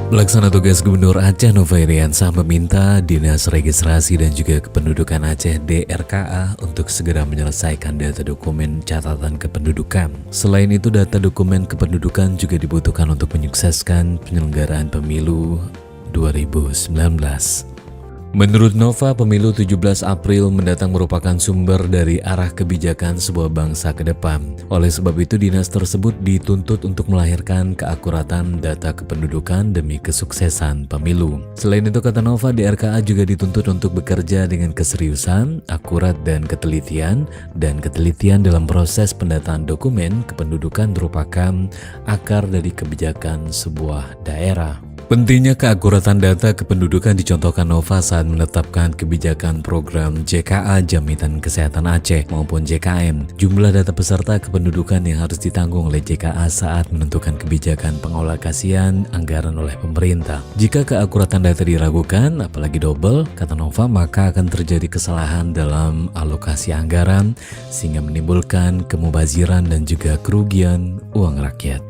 Pelaksana tugas Gubernur Aceh Nova Iriansah meminta Dinas Registrasi dan juga Kependudukan Aceh (DRKA) untuk segera menyelesaikan data dokumen catatan kependudukan. Selain itu, data dokumen kependudukan juga dibutuhkan untuk menyukseskan penyelenggaraan pemilu 2019. Menurut Nova, pemilu 17 April mendatang merupakan sumber dari arah kebijakan sebuah bangsa ke depan. Oleh sebab itu, dinas tersebut dituntut untuk melahirkan keakuratan data kependudukan demi kesuksesan pemilu. Selain itu, kata Nova, DRKA juga dituntut untuk bekerja dengan keseriusan, akurat, dan ketelitian dalam proses pendataan dokumen kependudukan merupakan akar dari kebijakan sebuah daerah. Pentingnya keakuratan data kependudukan dicontohkan Nova saat menetapkan kebijakan program JKA Jaminan Kesehatan Aceh maupun JKM. Jumlah data peserta kependudukan yang harus ditanggung oleh JKA saat menentukan kebijakan pengalokasian anggaran oleh pemerintah. Jika keakuratan data diragukan, apalagi double, kata Nova, maka akan terjadi kesalahan dalam alokasi anggaran sehingga menimbulkan kemubaziran dan juga kerugian uang rakyat.